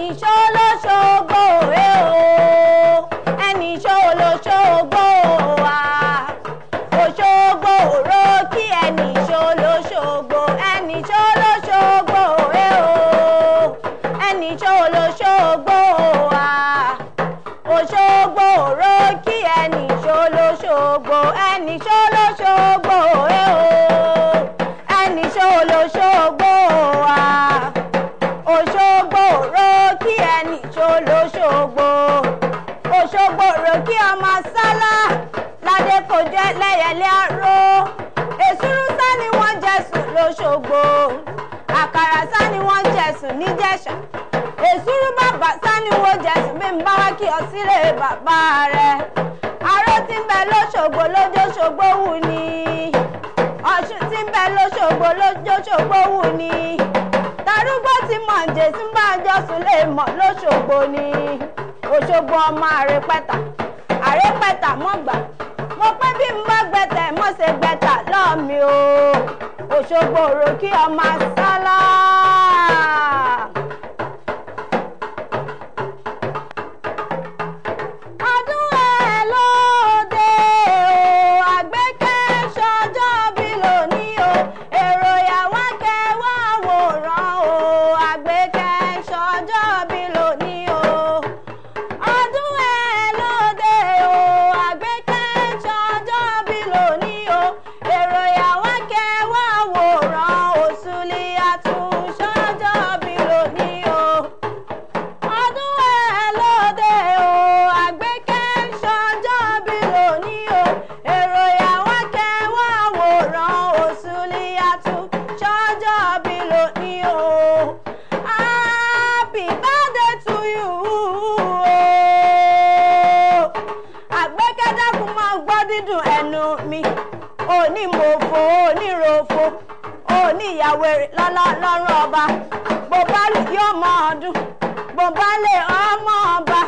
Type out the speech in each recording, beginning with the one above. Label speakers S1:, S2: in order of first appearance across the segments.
S1: ẹni ṣó ló ṣògo ẹni ṣó ló ṣògo wa Òṣogbo òró kí ẹni ṣó ló ṣògo ẹni ṣó ló ṣògo ẹni ṣó ló ṣògo wa Òṣogbo òró kí ẹni ṣó ló ṣògo ẹni ṣó ló ṣògo ẹni ṣó ló ṣògo wa Òṣogbo òró kí ẹni ṣó ló ṣògo Òṣogbo òró kí ọmọ sálá ládé kò jẹ́ lẹ́yẹlé aró èsúrú sá ni wọ́n jẹ̀sùn lóṣogbo àkàrà sá ni wọ́n jẹ̀sùn níjẹ̀ṣà èsúrú bàbá sá ni wọ́n jẹ̀sùn bí n bá wá kí ọ sílé bàbá rẹ̀ aró tí ń bẹ lóṣogbo lójóṣogbo wù ní ọ̀ṣun tí ń bẹ lóṣogbo lójóṣogbo wù ní tarúgbó tí mọ̀ǹjẹ̀ tí ń bá jọ́sùn lè mọ̀ lóṣogbo ní Òṣogbo ọmọ àrépẹ̀tà mọ́gbà mo pé bí n bá gbẹ̀tẹ̀ mo ṣe gbẹ̀tà lọ́ọ̀mí o Òṣogbo òró kí ọmọ sálá. ọdún ẹ̀ lóde o àgbékẹ́ ṣọjọ́ bí lónìí o èrò ìyàwó kẹwàá wòran o àgbékẹ́ ṣọjọ́ bí lónìí o ọdún ẹ̀ lóde o àgbékẹ́ ṣọjọ́ bí lónìí o èrò ìyàwó kẹwàá wòran Òṣùlíyàtù ṣọjọ́ bí lónìí o ọdún ẹ̀ lóde o àgbékẹ́ ṣọjọ́ bí lónìí o èrò ìyàwó kẹwàá wòran Òṣùlíyàtù ṣọjọ́ bí lónìí o happy birthday to you Àgbékẹ́ dákun máa gbọ́ dídùn ẹnu mi òní mòfo oníròfo òní ìyàwó lọ́rùn ọba bó bá lù yóò mọ ọdún bó bá lè ọmọ ọba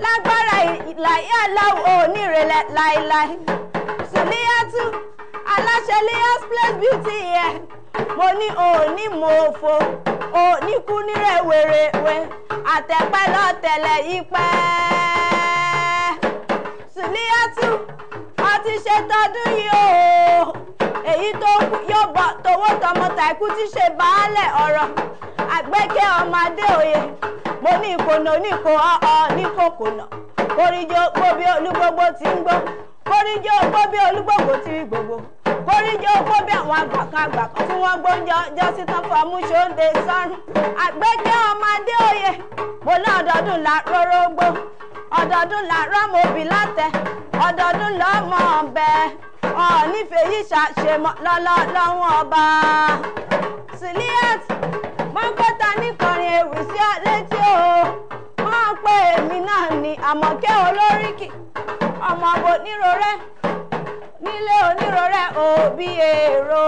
S1: lágbára ìlàyé aláwọ̀ onírèlẹ̀ láéláé Sùlíyàtù aláṣẹ Leah's Place Beauty yẹ mo ní òní mòfo òní kú ní rèwerèwe àtẹ̀pẹ́ lọ́tẹ̀lẹ̀ yìí pẹ́ Sùlíyàtù a ti ṣe tọdún yìí o èyí tó kù yóò bọ towó tọmọ tàìkú ti ṣe baálẹ̀ ọ̀rọ̀ Àgbékẹ́ ọmọ Adéoyè mo ní ìkònà oníkò níkòkònà kórìjọ gbóbi olúgbogbo tí ń gbó kórìjọ gbóbi olúgbogbo tí ń gbogbo kórìjọ gbóbi àwọn àgbàkan tí wọ́n gbóúnjẹ ọjọ́ sí tán fún ọmúṣóńdé sọ́run Àgbékẹ́ ọmọ Adéoyè mo ní ọdọọdún là rórógbó ọdọọdún là rọmọbì látẹ ọdọọdún lọmọ ọbẹ nífẹ̀ẹ́ yìí ṣàṣemọ lọ́wọ́ ọba Sùlíyàtù mọ́kọ́ta níkọrin ewì sí ọ létí o wọ́n pé èmi náà ní Àmọ̀kẹ́ olóríkì ọmọ ọbọ onírọ̀rẹ́ nílé onírọ̀rẹ́ òbí èrò.